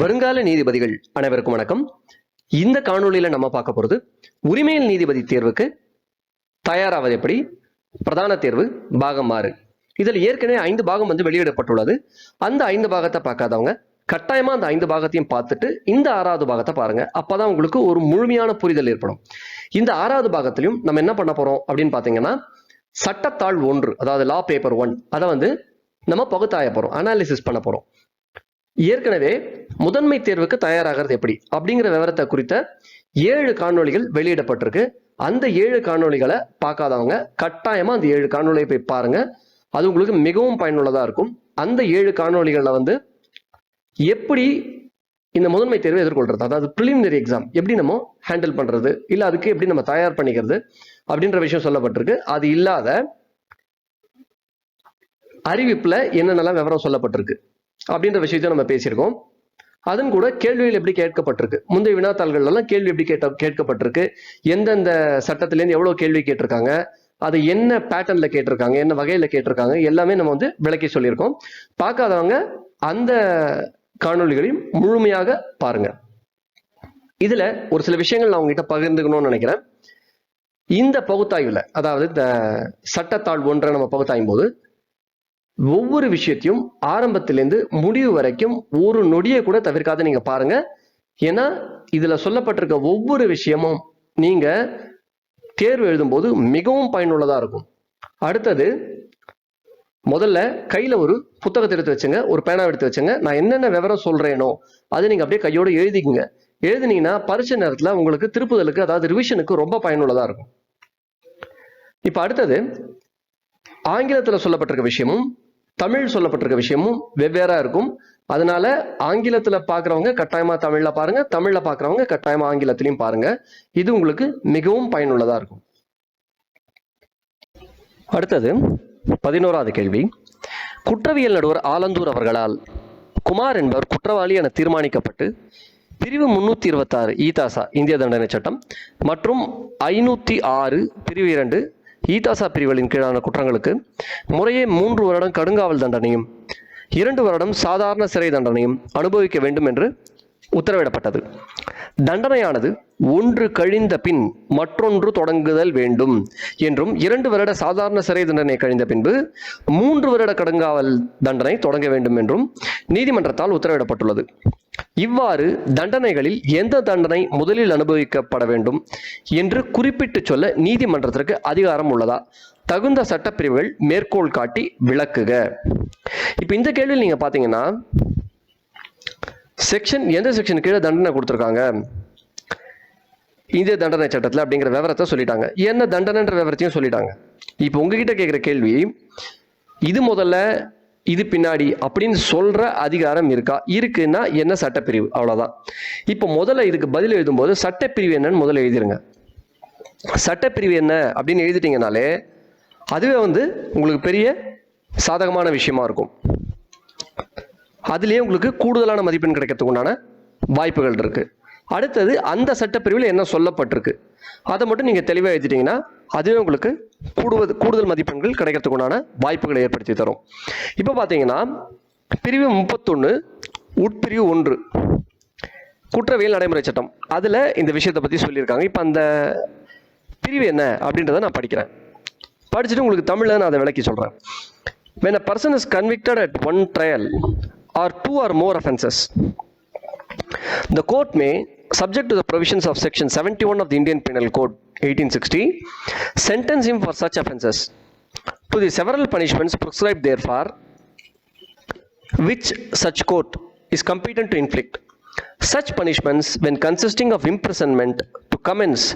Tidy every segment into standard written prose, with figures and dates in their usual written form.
வருங்கால நீதிபதிகள் அனைவருக்கும் வணக்கம். இந்த காணொளியில நம்ம பார்க்க போறது உரிமையியல் நீதிபதி தேர்வுக்கு தயாராவது எப்படி, பிரதான தேர்வு பாகம் 6. இதுல ஏற்கனவே 5 பாகம் வெளியிடப்பட்டுள்ளது. அந்த 5 பாகத்தை பார்க்காதவங்க கட்டாயமா அந்த 5 பாகத்தையும் பார்த்துட்டு இந்த 6வது பாகத்தை பாருங்க. அப்பதான் உங்களுக்கு ஒரு முழுமையான புரிதல் ஏற்படும். இந்த 6வது பாகத்திலையும் நம்ம என்ன பண்ண போறோம் அப்படின்னு பாத்தீங்கன்னா, சட்டத்தாள் 1, அதாவது லா பேப்பர் 1, அதை நம்ம பகுத்தாய போறோம், அனாலிசிஸ் பண்ண போறோம். ஏற்கனவே முதன்மை தேர்வுக்கு தயாராகிறது எப்படி அப்படிங்கிற விவரத்தை குறித்த 7 காணொளிகள் வெளியிடப்பட்டிருக்கு. அந்த 7 காணொளிகளை பார்க்காதவங்க கட்டாயமா அந்த 7 காணொளியை போய் பாருங்க. அது உங்களுக்கு மிகவும் பயனுள்ளதா இருக்கும். அந்த 7 காணொளிகள்ல எப்படி இந்த முதன்மை தேர்வை எதிர்கொள்றது, அதாவது பிரிலிமினரி எக்ஸாம் எப்படி நம்ம ஹேண்டில் பண்றது, இல்ல அதுக்கு எப்படி நம்ம தயார் பண்ணிக்கிறது அப்படின்ற விஷயம் சொல்லப்பட்டிருக்கு. அது இல்லாத அறிவிப்புல என்னென்னலாம் விவரம் சொல்லப்பட்டிருக்கு அப்படின்ற விஷயத்தை நம்ம பேசியிருக்கோம். அதன் கூட கேள்விகள் எப்படி கேட்கப்பட்டிருக்கு, முந்தைய வினாத்தாள்கள் எல்லாம் கேள்வி எப்படி கேட்கப்பட்டிருக்கு, எந்தெந்த சட்டத்திலேருந்து எவ்வளவு கேள்வி கேட்டிருக்காங்க, அது என்ன பேட்டர்ன்ல கேட்டிருக்காங்க, என்ன வகையில கேட்டிருக்காங்க, எல்லாமே நம்ம விளக்கி சொல்லியிருக்கோம். பார்க்காதவங்க அந்த காணொளிகளையும் முழுமையாக பாருங்க. இதுல ஒரு சில விஷயங்கள் நான் உங்ககிட்ட பகிர்ந்துக்கணும்னு நினைக்கிறேன். இந்த பகுத்தாய்வுல, அதாவது இந்த சட்டத்தாள் 1 நம்ம பகுத்தாயும் போது ஒவ்வொரு விஷயத்தையும் ஆரம்பத்திலிருந்து முடிவு வரைக்கும் ஒரு நொடியை கூட தவிர்க்காத நீங்க பாருங்க. ஏன்னா இதுல சொல்லப்பட்டிருக்க ஒவ்வொரு விஷயமும் நீங்க தேர்வு எழுதும் போது மிகவும் பயனுள்ளதா இருக்கும். அடுத்தது, முதல்ல கையில ஒரு புத்தகத்தை எடுத்து வச்சுங்க, ஒரு பேனா எடுத்து வச்சுங்க. நான் என்னென்ன விவரம் சொல்றேனோ அதை நீங்க அப்படியே கையோட எழுதிக்குங்க. எழுதினீங்கன்னா பரீட்சை நேரத்துல உங்களுக்கு திருப்புதலுக்கு, அதாவது ரிவிஷனுக்கு ரொம்ப பயனுள்ளதா இருக்கும். இப்ப அடுத்தது, ஆங்கிலத்துல சொல்லப்பட்டிருக்க விஷயமும் தமிழ் சொல்லப்பட்டிருக்க விஷயமும் வெவ்வேறா இருக்கும். அதனால ஆங்கிலத்துல பாக்குறவங்க கட்டாயமா தமிழ்ல பாருங்க, தமிழ்ல பாக்குறவங்க கட்டாயமா ஆங்கிலத்திலையும் பாருங்க. இது உங்களுக்கு மிகவும் பயனுள்ளதா இருக்கும். அடுத்தது 11வது கேள்வி. குற்றவியல் நடுவர் ஆலந்தூர் அவர்களால் குமார் என்பவர் குற்றவாளி என தீர்மானிக்கப்பட்டு பிரிவு 326 ஈதாசா இந்திய தண்டனை சட்டம் மற்றும் 506 பிரிவு 2 ஈதாசா பிரிவுகளின் கீழான குற்றங்களுக்கு முறையே 3 வருடம் கடுங்காவல் தண்டனையும் 2 வருடம் சாதாரண சிறை தண்டனையும் அனுபவிக்க வேண்டும் என்று உத்தரவிடப்பட்டது. தண்டனையானது ஒன்று கழிந்த பின் மற்றொன்று தொடங்குதல் வேண்டும் என்றும் 2 வருட சாதாரண சிறை தண்டனை கழிந்த பின்பு 3 வருட கடுங்காவல் தண்டனை தொடங்க வேண்டும் என்றும் நீதிமன்றத்தால் உத்தரவிடப்பட்டுள்ளது. இவ்வாறு தண்டனைகளில் எந்த தண்டனை முதலில் அனுபவிக்கப்பட வேண்டும் என்று குறிப்பிட்டு சொல்ல நீதிமன்றத்திற்கு அதிகாரம் உள்ளதா? தகுந்த சட்டப்பிரிவுகள் மேற்கோள் காட்டி விளக்குக. இப்ப இந்த கேள்வியில் நீங்க பாத்தீங்கன்னா, செக்ஷன் எந்த செக்ஷன் கீழே தண்டனை கொடுத்திருக்காங்க இந்திய தண்டனை சட்டத்தில் அப்படிங்கிற விவரத்தை சொல்லிட்டாங்க, என்ன தண்டனைன்ற விவரத்தையும் சொல்லிட்டாங்க. இப்ப உங்ககிட்ட கேட்கிற கேள்வி, இது முதல்ல இது பின்னாடி அப்படின்னு சொல்ற அதிகாரம் இருக்கா? இருக்குன்னா என்ன சட்டப்பிரிவு? அவ்வளவுதான். இப்ப முதல்ல இதுக்கு பதில் எழுதும்போது சட்டப்பிரிவு என்னன்னு முதல்ல எழுதிருங்க. சட்டப்பிரிவு என்ன அப்படின்னு எழுதிட்டீங்கனாலே அதுவே உங்களுக்கு பெரிய சாதகமான விஷயமா இருக்கும். அதுலயே உங்களுக்கு கூடுதலான மதிப்பெண் கிடைக்கிறதுக்கு உண்டான வாய்ப்புகள் இருக்கு. அடுத்தது, அந்த சட்டப்பிரிவில் என்ன சொல்லப்பட்டிருக்கு அதை மட்டும் நீங்க தெளிவாக எழுதிட்டீங்கன்னா அதுவே உங்களுக்கு கூடுதல் மதிப்பெண்கள் கிடைக்கிறதுக்கு உண்டான வாய்ப்புகளை ஏற்படுத்தி தரும். இப்ப பாத்தீங்கன்னா, பிரிவு 31 உட்பிரிவு 1 குற்றவியல் நடைமுறை சட்டம், அதுல இந்த விஷயத்தை பத்தி சொல்லியிருக்காங்க. இப்ப அந்த பிரிவு என்ன அப்படின்றத நான் படிக்கிறேன். படிச்சுட்டு உங்களுக்கு தமிழ்ல நான் அதை விளக்கி சொல்றேன். When a person is convicted at one trial or 2 or more offenses, the court may, subject to the provisions of section 71 of the Indian Penal Code 1860, sentence him for such offences to the several punishments prescribed therefore, which such court is competent to inflict. Such punishments, when consisting of imprisonment, to commence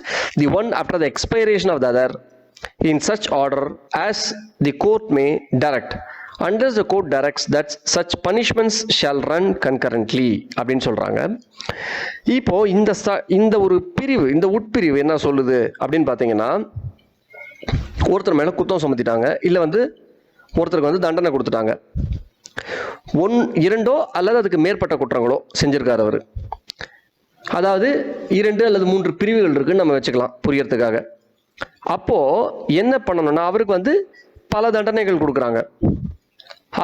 the one after the expiration of the other in such order as the court may direct, unless the court directs that such punishments shall run concurrently அப்படின்னு சொல்றாங்க. இப்போ இந்த ஒரு பிரிவு, இந்த உட்பிரிவு என்ன சொல்லுது அப்படின்னு பாத்தீங்கன்னா, ஒருத்தர் மேல குற்றம் சுமத்திட்டாங்க, இல்ல ஒருத்தருக்கு தண்டனை கொடுத்துட்டாங்க. 2 அல்லது அதுக்கு மேற்பட்ட குற்றங்களோ செஞ்சிருக்காரு அவரு. அதாவது 2 அல்லது 3 பிரிவுகள் இருக்குன்னு நம்ம வச்சுக்கலாம் புரியறதுக்காக. அப்போ என்ன பண்ணணும்னா, அவருக்கு பல தண்டனைகள் கொடுக்குறாங்க.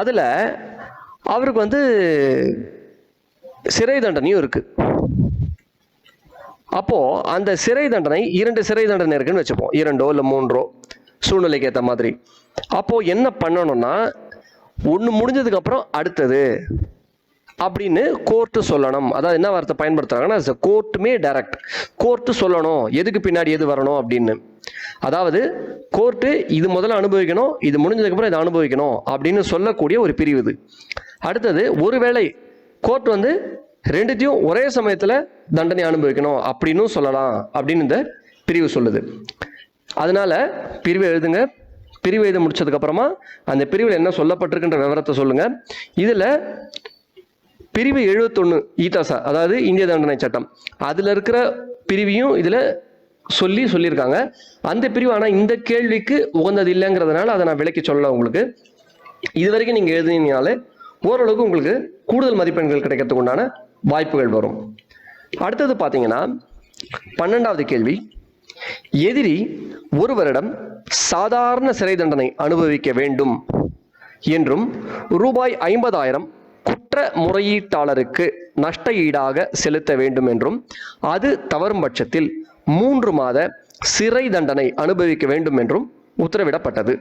அதுல அவருக்கு சிறை தண்டனையும் இருக்கு. அப்போ அந்த சிறை தண்டனை 2 சிறை தண்டனை இருக்குன்னு வச்சுப்போம், 2 இல்லை 3 சூழ்நிலைக்கு ஏற்ற மாதிரி. அப்போ என்ன பண்ணணும்னா, ஒன்று முடிஞ்சதுக்கு அப்புறம் அடுத்தது அப்படின்னு கோர்ட்டு சொல்லணும். அதாவது என்ன வார்த்தை பயன்படுத்துறாங்கன்னா, கோர்ட்டுமே டைரக்ட், கோர்ட்டு சொல்லணும் எதுக்கு பின்னாடி எது வரணும் அப்படின்னு. அதாவது கோர்ட்டு இது முதல்ல அனுபவிக்கணும், இது முடிஞ்சதுக்கு அப்புறம் இதை அனுபவிக்கணும் அப்படின்னு சொல்லக்கூடிய ஒரு பிரிவு இது. அடுத்தது, ஒருவேளை கோர்ட் வந்து ரெண்டுத்தையும் ஒரே சமயத்தில் தண்டனை அனுபவிக்கணும் அப்படின்னு சொல்லலாம் அப்படின்னு இந்த பிரிவு சொல்லுது. அதனால பிரிவு எழுதுங்க. பிரிவு எழுத முடிச்சதுக்கு அப்புறமா அந்த பிரிவில் என்ன சொல்லப்பட்டிருக்குன்ற விவரத்தை சொல்லுங்க. இதுல பிரிவு 71 ஈதாசா, அதாவது இந்திய தண்டனை சட்டம், அதுல இருக்கிற பிரிவையும் இதுல சொல்லியிருக்காங்க. அந்த பிரிவு ஆனா இந்த கேள்விக்கு உகந்தது இல்லைங்கிறதுனால அதை நான் விளக்கி சொல்லல உங்களுக்கு. இது வரைக்கும் நீங்க எழுதினீங்கனாலே ஓரளவுக்கு உங்களுக்கு கூடுதல் மதிப்பெண்கள் கிடைக்கிறதுக்கு உண்டான வாய்ப்புகள் வரும். அடுத்தது பாத்தீங்கன்னா 12வது கேள்வி, எதிரி ஒரு வருடம் சாதாரண சிறை தண்டனை அனுபவிக்க வேண்டும் என்றும் ரூபாய் 50,000 குற்ற முறையீட்டாளருக்கு நஷ்ட ஈடாக செலுத்த வேண்டும் என்றும் அது தவறும் பட்சத்தில் 3 மாத சிறை தண்டனை அனுபவிக்க வேண்டும் என்றும் உத்தரவிடப்பட்டது.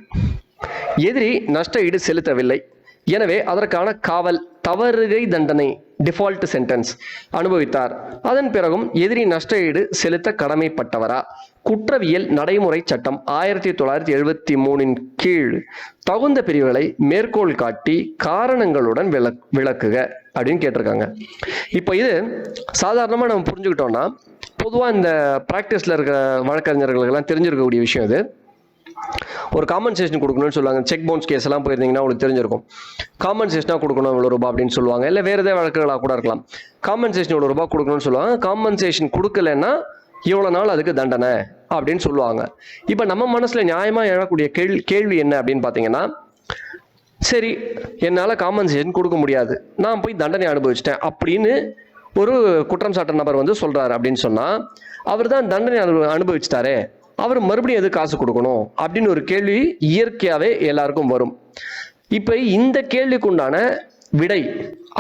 எதிரி நஷ்ட ஈடு செலுத்தவில்லை, எனவே அதற்கான காவல் தவறுகை தண்டனை டிஃபால்ட் சென்டென்ஸ் அனுபவித்தார். அதன் பிறகும் எதிரி நஷ்ட ஈடு செலுத்த கடமைப்பட்டவரா? குற்றவியல் நடைமுறை சட்டம் 1973 கீழ் தகுந்த பிரிவுகளை மேற்கோள் காட்டி காரணங்களுடன் விளக்குக அப்படின்னு கேட்டிருக்காங்க. இப்போ இது சாதாரணமாக நம்ம புரிஞ்சுக்கிட்டோம்னா, பொதுவாக இந்த ப்ராக்டிஸில் இருக்கிற வழக்கறிஞர்களுக்கெல்லாம் தெரிஞ்சிருக்கக்கூடிய விஷயம் இது. ஒரு காம்பன்சேஷன் கொடுக்கணும்னு சொல்லுவாங்க. செக் பவுன்ஸ் கேஸ் எல்லாம் போயிருந்தீங்கன்னா உங்களுக்கு தெரிஞ்சிருக்கும். காம்பன்சேஷனாக கொடுக்கணும் இவ்வளோ ரூபாய் அப்படின்னு சொல்லுவாங்க. இல்லை வேறு ஏதாவது வழக்குகளாக கூட இருக்கலாம். காம்பன்சேஷன் இவ்வளோ ரூபாய் கொடுக்கணும்னு சொல்லுவாங்க. காம்பன்சேஷன் கொடுக்கலன்னா இவ்வளோ நாள் அதுக்கு தண்டனை அப்படின்னு சொல்லுவாங்க. இப்போ நம்ம மனசில் நியாயமாக எழக்கூடிய கேள்வி என்ன அப்படின்னு பார்த்தீங்கன்னா, சரி என்னால் காம்பன்சேஷன் கொடுக்க முடியாது, நான் போய் தண்டனை அனுபவிச்சிட்டேன் அப்படின்னு ஒரு குற்றம் சாட்ட நபர் வந்து சொல்கிறாரு அப்படின்னு சொன்னால், அவர் தான் தண்டனை அனுபவிச்சிட்டாரே, அவர் மறுபடியும் எது காசு கொடுக்கணும் அப்படின்னு ஒரு கேள்வி இயற்கையாகவே எல்லாருக்கும் வரும். இப்போ இந்த கேள்விக்கு உண்டான விடை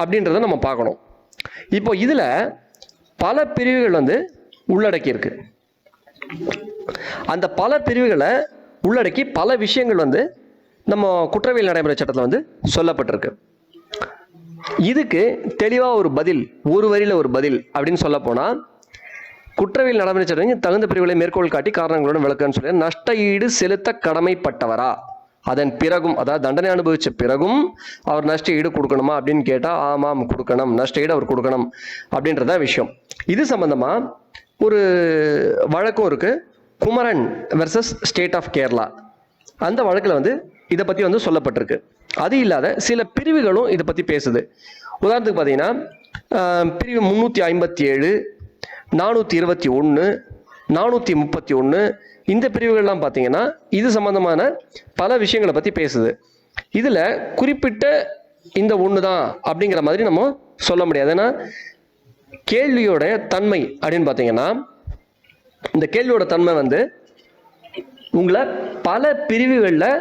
அப்படின்றத நம்ம பார்க்கணும். இப்போ இதில் பல பிரிவுகள் வந்து உள்ளடக்கி இருக்கு. அந்த பல பிரிவுகளை உள்ளடக்கி பல விஷயங்கள் வந்து நம்ம குற்றவியல் நடைமுறை சட்டத்தில் வந்து சொல்லப்பட்டிருக்கு. இதுக்கு தெளிவாக ஒரு பதில், ஒரு வரியில் ஒரு பதில் அப்படின்னு சொல்ல போனால், குற்றவியல் நடைமுறை சட்டம் தகுந்த பிரிவுகளை மேற்கோள் காட்டி காரணங்களுடன் விளக்குன்னு சொல்லி, நஷ்ட ஈடு செலுத்த கடமைப்பட்டவரா, அதன் பிறகும் அதாவது தண்டனை அனுபவிச்ச பிறகும் அவர் நஷ்ட ஈடு கொடுக்கணுமா அப்படின்னு கேட்டால் ஆமாம் கொடுக்கணும், நஷ்ட ஈடு அவர் கொடுக்கணும் அப்படின்றத விஷயம். இது சம்பந்தமா ஒரு வழக்கம் இருக்கு, Kumaran versus state of Kerala. அந்த வழக்கில் வந்து இதை பற்றி வந்து சொல்லப்பட்டிருக்கு. அது இல்லாத சில பிரிவுகளும் இதை பற்றி பேசுது. உதாரணத்துக்கு பார்த்தீங்கன்னா பிரிவு 357, 421, 431 இந்த பிரிவுகள்லாம் பார்த்தீங்கன்னா இது சம்பந்தமான பல விஷயங்களை பற்றி பேசுது. இதில் குறிப்பிட்ட இந்த ஒன்று தான் அப்படிங்கிற மாதிரி நம்ம சொல்ல முடியாது. ஏன்னா கேள்வியோட தன்மை அப்படின்னு பார்த்தீங்கன்னா, இந்த கேள்வியோட தன்மை வந்து உங்களை பல பிரிவுகளில்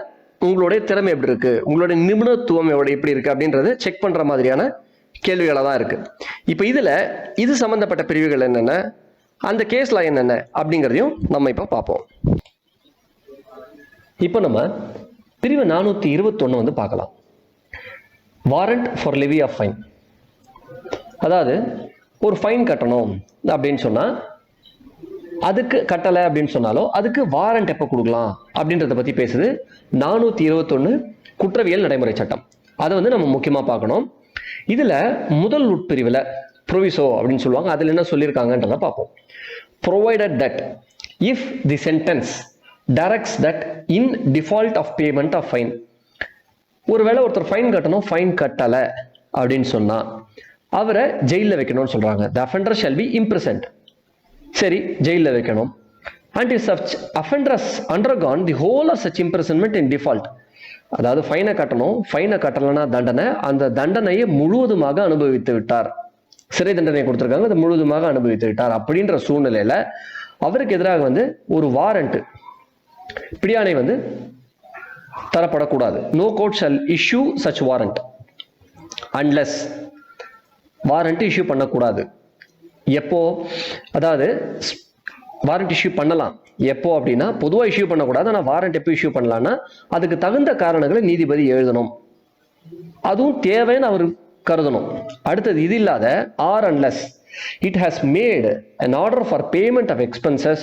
உங்களுடைய திறமை எப்படி இருக்கு, உங்களுடைய நிபுணத்துவம் எப்படி இருக்கு அப்படின்றது செக் பண்ற மாதிரியான கேள்விகளாக தான் இருக்கு. இப்போ இதுல இது சம்பந்தப்பட்ட பிரிவுகள் என்னென்ன, அந்த கேஸ்ல என்னென்ன அப்படிங்கிறதையும் நம்ம இப்போ பார்ப்போம். இப்போ நம்ம பிரிவு 421 வந்து பார்க்கலாம். Warrant for levy of fine. அதாவது ஒரு ஃபைன் கட்டணும் அப்படின்னு சொன்னா, அதுக்கு கட்டலை அப்படின்னு சொன்னாலோ அதுக்கு வாரண்ட் எப்போ கொடுக்கலாம் அப்படின்றத பற்றி பேசுது 421 குற்றவியல் நடைமுறை சட்டம். அதை வந்து நம்ம முக்கியமாக பார்க்கணும். இதில் முதல் உட்பிரிவில் ப்ரொவிசோ அப்படின்னு சொல்லுவாங்க. அதில் என்ன சொல்லியிருக்காங்கன்றதை பார்ப்போம். Provided that if the sentence directs that in default of payment of fine. ஒருவேளை ஒருத்தர் ஃபைன் கட்டணும், ஃபைன் கட்டலை அப்படின்னு சொன்னால் அவரை ஜெயிலில் வைக்கணும்னு சொல்கிறாங்க. The offender shall be imprisoned. சரி, ஜெயிலில் வைக்கணும். And if such offenders undergone the whole of such imprisonment in default. அதாவது ஃபைனை கட்டணும், ஃபைனை கட்டலைன்னா தண்டனை, அந்த தண்டனையை முழுவதுமாக அனுபவித்து விட்டார், சிறை தண்டனை கொடுத்துருக்காங்க, அதை முழுவதுமாக அனுபவித்து விட்டார் அப்படின்ற சூழ்நிலையில அவருக்கு எதிராக வந்து ஒரு வாரண்ட், பிடியாணை வந்து தரப்படக்கூடாது. No court shall issue such warrant unless warrant issue பண்ணக்கூடாது. எப்போ, அதாவது வாரண்ட் இஷ்யூ பண்ணலாம் எப்போ அப்படின்னா, பொதுவாக இஷ்யூ பண்ணக்கூடாது. ஆனால் வாரண்ட் எப்போ இஷ்யூ பண்ணலாம்னா அதுக்கு தகுந்த காரணங்களை நீதிபதி எழுதணும், அதுவும் தேவைன்னு அவர் கருதணும். அடுத்தது இது இல்லாத R unless it has made an order for payment of expenses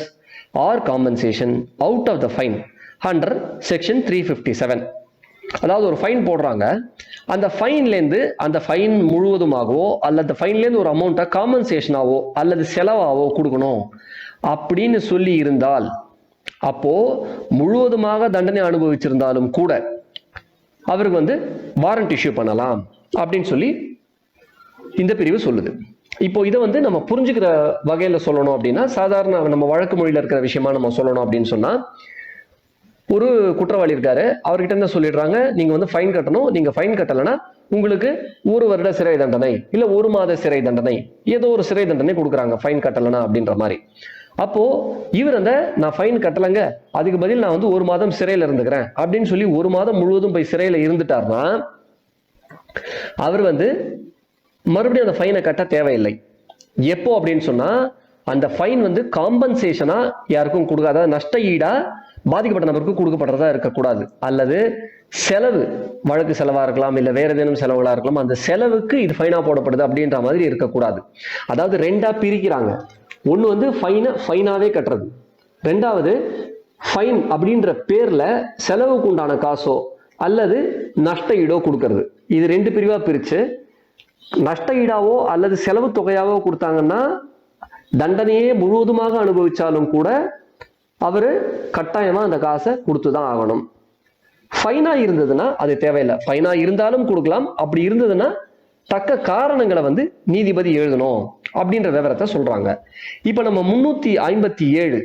or compensation out of the fine under section 357. அதாவது ஒரு ஃபைன் போடுறாங்க, அந்த ஃபைன்லேருந்து அந்த ஃபைன் முழுவதுமாகவோ அல்லது ஃபைன்லேருந்து ஒரு அமௌண்ட்டை காம்பன்சேஷனாவோ அல்லது செலவாவோ கொடுக்கணும் அப்படின்னு சொல்லி இருந்தால், அப்போ முழுவதுமாக தண்டனை அனுபவிச்சிருந்தாலும் கூட அவருக்கு வாரண்ட் இஷ்யூ பண்ணலாம் அப்படின்னு சொல்லி இந்த பிரிவு சொல்லுது. இப்போ இதை நம்ம புரிஞ்சுக்கிற வகையில் சொல்லணும் அப்படின்னா, சாதாரண நம்ம வழக்கு மொழியில் இருக்கிற விஷயமா நம்ம சொல்லணும் அப்படின்னு சொன்னா, ஒரு குற்றவாளி இருக்காரு, அவர்கிட்ட என்ன சொல்லிடுறாங்க, நீங்க ஃபைன் கட்டணும், நீங்க ஃபைன் கட்டலைன்னா உங்களுக்கு 1 வருட சிறை தண்டனை இல்ல 1 மாத சிறை தண்டனை, ஏதோ ஒரு சிறை தண்டனை கொடுக்குறாங்க ஃபைன் கட்டலைன்னா அப்படின்ற மாதிரி. அப்போ இவர் நான் ஃபைன் கட்டலைங்க, அதுக்கு பதில் நான் 1 மாதம் சிறையில் இருந்துக்கிறேன் அப்படின்னு சொல்லி 1 மாதம் முழுவதும் போய் சிறையில் இருந்துட்டார்னா அவர் மறுபடியும் அந்த ஃபைனை கட்ட தேவையில்லை. எப்போ அப்படின்னு சொன்னா, அந்த ஃபைன் காம்பன்சேஷனா யாருக்கும் கொடுக்காத, நஷ்ட ஈடா பாதிக்கப்பட்ட நபருக்கு கொடுக்கப்படுறதா இருக்கக்கூடாது, அல்லது செலவு, வழக்கு செலவா இருக்கலாம் இல்ல வேற ஏதேனும் செலவுகளா இருக்கலாம், அந்த செலவுக்கு இது ஃபைனா போடப்படுது அப்படின்ற மாதிரி இருக்கக்கூடாது. அதாவது 2ஆ பிரிக்கிறாங்க. ஒண்ணு ஃபைனாவே கட்டுறது, 2வது ஃபைன் அப்படின்ற பேர்ல செலவுக்கு உண்டான காசோ அல்லது நஷ்ட ஈடோ கொடுக்கறது. இது 2 பிரிவா பிரிச்சு நஷ்ட ஈடாவோ அல்லது செலவு தொகையாவோ கொடுத்தாங்கன்னா தண்டனையே முழுவதுமாக அனுபவிச்சாலும் கூட அவரு கட்டாயமா அந்த காசை கொடுத்துதான் ஆகணும். ஃபைனா இருந்ததுன்னா அது தேவையில்லை, ஃபைனா இருந்தாலும் கொடுக்கலாம். அப்படி இருந்ததுன்னா தக்க காரணங்களை நீதிபதி எழுதணும் அப்படின்ற விவரத்தை சொல்றாங்க. இப்ப நம்ம 357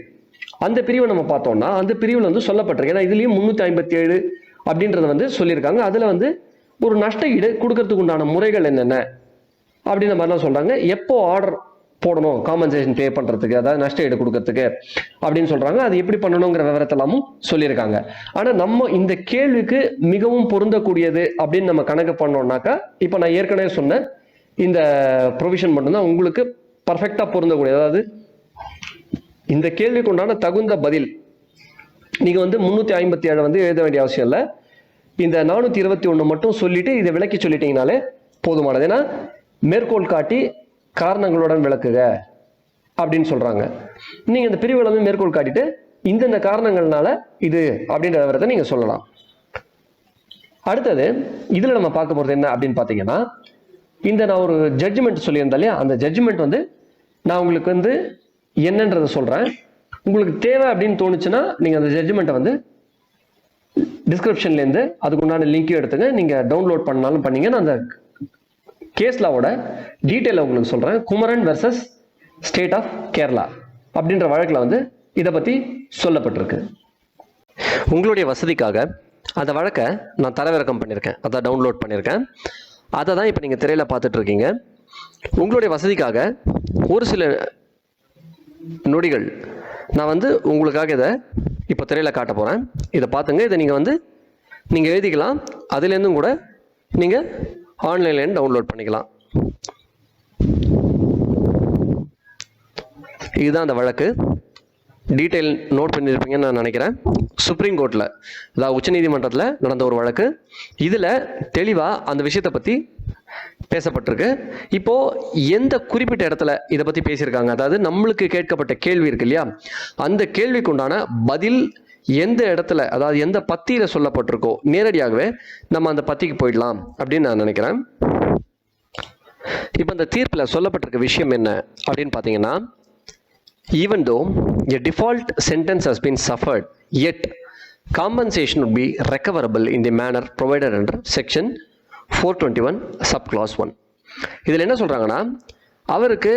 அந்த பிரிவை நம்ம பார்த்தோம்னா, அந்த பிரிவுல சொல்லப்பட்டிருக்கு, ஏன்னா இதுலயும் 357 அப்படின்றத சொல்லியிருக்காங்க. அதுல ஒரு நஷ்ட ஈடு கொடுக்கறதுக்கு உண்டான முறைகள் என்னென்ன அப்படின்ற மாதிரிலாம் சொல்றாங்க. எப்போ ஆர்டர் போடணும் காம்பன்சேஷன் பே பண்றதுக்கு, அதாவது நஷ்ட ஈடு கொடுக்கறதுக்கு அப்படின்னு சொல்றாங்க. அது எப்படி பண்ணணுங்கிற விவரத்தெல்லாமும் சொல்லியிருக்காங்க. ஆனா நம்ம இந்த கேள்விக்கு மிகவும் பொருந்தக்கூடியது அப்படின்னு நம்ம கணக்கு பண்ணோம்னாக்கா, இப்ப நான் ஏற்கனவே சொன்ன இந்த ப்ரொவிஷன் மட்டும்தான் உங்களுக்கு பர்ஃபெக்டா பொருந்தக்கூடியது. அதாவது இந்த கேள்விக்கு உண்டான தகுந்த பதில் நீங்க 357 எழுத வேண்டிய அவசியம் இல்லை. இந்த 421 மட்டும் சொல்லிட்டு இதை விளக்கி சொல்லிட்டீங்கனாலே போதுமானது. ஏன்னா மேற்கோள் காட்டி காரணங்களுடன் விளக்குக அப்படின்னு சொல்றாங்க. நீங்க இந்த பிரிவுகளை மேற்கோள் காட்டிட்டு இந்த காரணங்கள்னால இது அப்படின்ற விவரத்தை நீங்க சொல்லலாம். அடுத்தது இதுல நம்ம பார்க்க போறது என்ன அப்படின்னு பாத்தீங்கன்னா, இந்த நான் ஒரு ஜட்ஜ்மெண்ட் சொல்லியிருந்தேன் இல்லையா, அந்த ஜட்ஜ்மெண்ட் நான் உங்களுக்கு என்னன்றதை சொல்றேன். உங்களுக்கு தேவை அப்படின்னு தோணுச்சுன்னா நீங்க அந்த ஜட்ஜ்மெண்ட்டை டிஸ்கிரிப்ஷன்லேருந்து அதுக்குண்டான லிங்க் எடுத்துங்க, நீங்க டவுன்லோட் பண்ணாலும் பண்ணீங்க. நான் அந்த கேஸ் லாவோட டீட்டெயில் உங்களுக்கு சொல்றேன். Kumaran versus state of Kerala அப்படின்ற வழக்கில் இதை பத்தி சொல்லப்பட்டிருக்கு. உங்களுடைய வசதிக்காக அந்த வழக்கை நான் தரவிறக்கம் பண்ணியிருக்கேன், அதை டவுன்லோட் பண்ணியிருக்கேன். அதை தான் இப்போ நீங்கள் திரையில் பார்த்துட்டு இருக்கீங்க. உங்களுடைய வசதிக்காக ஒரு சில நொடிகள் நான் உங்களுக்காக இதை இப்போ திரையில் காட்ட போகிறேன். இதை பார்த்துங்க. இதை நீங்கள் எழுதிக்கலாம், அதுலேருந்தும் கூட நீங்கள் ஆன்லைன்லேருந்து டவுன்லோட் பண்ணிக்கலாம். இதுதான் அந்த வழக்கு. டீட்டெயில் நோட் பண்ணியிருப்பீங்கன்னு நான் நினைக்கிறேன். சுப்ரீம் கோர்ட்டில், அதாவது உச்சநீதிமன்றத்தில் நடந்த ஒரு வழக்கு. இதில் தெளிவாக அந்த விஷயத்தை பற்றி பேசப்பட்டிருக்கு. இப்போ எந்த குறிப்பிட்ட இடத்துல இதை பற்றி பேசியிருக்காங்க, அதாவது நம்மளுக்கு கேட்கப்பட்ட கேள்வி இருக்கு இல்லையா, அந்த கேள்விக்கு உண்டான பதில் எந்த இடத்துல, அதாவது எந்த பத்தியில சொல்லப்பட்டிருக்கோ நேரடியாகவே நம்ம அந்த பத்திக்கு போயிடலாம் அப்படின்னு நான் நினைக்கிறேன். இப்போ இந்த தீர்ப்பில் சொல்லப்பட்டிருக்க விஷயம் என்ன அப்படின்னு பார்த்தீங்கன்னா, even though a default sentence has been suffered, yet compensation would be recoverable in the manner provided under section 421 subclause 1. இதில் என்ன சொல்றாங்கன்னா, அவருக்கு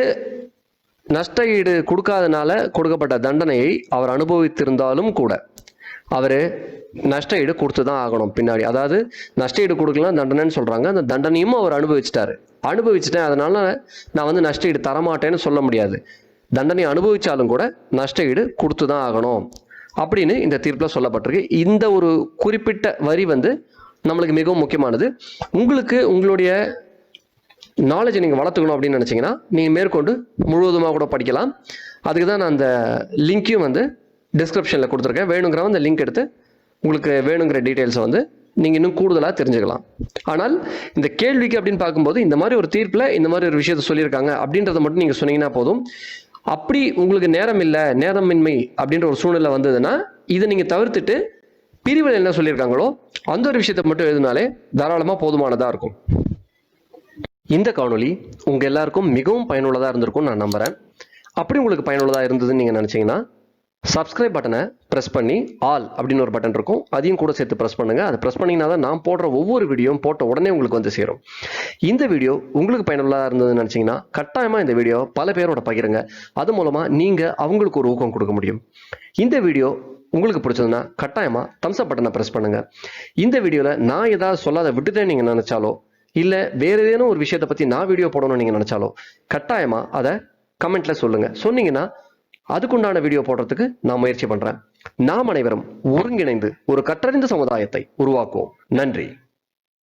நஷ்ட ஈடு கொடுக்காதனால கொடுக்கப்பட்ட தண்டனையை அவர் அனுபவித்திருந்தாலும் கூட அவர் நஷ்ட ஈடு கொடுத்து தான் ஆகணும் பின்னாடி. அதாவது நஷ்ட ஈடு கொடுக்கலாம் தண்டனைன்னு சொல்றாங்க, அந்த தண்டனையும் அவர் அனுபவிச்சிட்டேன், அதனால நான் நஷ்ட ஈடு தரமாட்டேன்னு சொல்ல முடியாது. தண்டனை அனுபவிச்சாலும் கூட நஷ்ட ஈடு கொடுத்து தான் ஆகணும் அப்படின்னு இந்த தீர்ப்பில் சொல்லப்பட்டிருக்கு. இந்த ஒரு குறிப்பிட்ட வரி நம்மளுக்கு மிகவும் முக்கியமானது. உங்களுக்கு உங்களுடைய நாலேஜை நீங்கள் வளர்த்துக்கணும் அப்படின்னு நினச்சிங்கன்னா நீங்கள் மேற்கொண்டு முழுவதுமாக கூட படிக்கலாம். அதுக்கு தான் நான் அந்த லிங்க்கையும் வந்து டிஸ்கிரிப்ஷனில் கொடுத்துருக்கேன். வேணுங்கிறவங்க அந்த லிங்க் எடுத்து உங்களுக்கு வேணுங்கிற டீட்டெயில்ஸை வந்து நீங்கள் இன்னும் கூடுதலாக தெரிஞ்சுக்கலாம். ஆனால் இந்த கேள்விக்கு அப்படின்னு பார்க்கும்போது இந்த மாதிரி ஒரு தீர்ப்பில் இந்த மாதிரி ஒரு விஷயத்தை சொல்லியிருக்காங்க அப்படின்றத மட்டும் நீங்கள் சொன்னீங்கன்னா போதும். அப்படி உங்களுக்கு நேரம் இல்லை, நேரமின்மை அப்படின்ற ஒரு சூழ்நிலை வந்ததுன்னா இதை நீங்கள் தவிர்த்துட்டு பிரிவில் என்ன சொல்லியிருக்காங்களோ அந்த ஒரு விஷயத்தை மட்டும் எழுதினாலே தாராளமாக போதுமானதாக இருக்கும். இந்த காணொளி உங்கள் எல்லாருக்கும் மிகவும் பயனுள்ளதாக இருந்திருக்கும் நான் நம்புகிறேன். அப்படி உங்களுக்கு பயனுள்ளதாக இருந்ததுன்னு நீங்கள் நினச்சிங்கன்னா சப்ஸ்கிரைப் பட்டனை ப்ரெஸ் பண்ணி ஆல் அப்படின்னு ஒரு பட்டன் இருக்கும், அதையும் கூட சேர்த்து ப்ரெஸ் பண்ணுங்கள். அதை ப்ரெஸ் பண்ணிங்கன்னா தான் நான் போடுற ஒவ்வொரு வீடியோவும் போட்ட உடனே உங்களுக்கு வந்து சேரும். இந்த வீடியோ உங்களுக்கு பயனுள்ளதாக இருந்ததுன்னு நினச்சிங்கன்னா கட்டாயமாக இந்த வீடியோ பல பேரோட பகிருங்க. அது மூலமாக நீங்கள் அவங்களுக்கு ஒரு ஊக்கம் கொடுக்க முடியும். இந்த வீடியோ உங்களுக்கு பிடிச்சதுன்னா கட்டாயமாக தம்ஸ் அப் பட்டனை ப்ரெஸ் பண்ணுங்கள். இந்த வீடியோவில் நான் ஏதாவது சொல்லாத விட்டுட்டேன்னு நீங்கள் நினச்சாலோ இல்லை வேறு ஏதேனும் ஒரு விஷயத்தை பற்றி நான் வீடியோ போடணும்னு நீங்கள் நினச்சாலோ கட்டாயமாக அதை கமெண்ட்டில் சொல்லுங்கள். சொன்னீங்கன்னா அதுக்குண்டான வீடியோ போடுறதுக்கு நான் முயற்சி பண்ணுறேன். நாம் அனைவரும் ஒருங்கிணைந்து ஒரு கற்றறிந்த சமுதாயத்தை உருவாக்குவோம். நன்றி.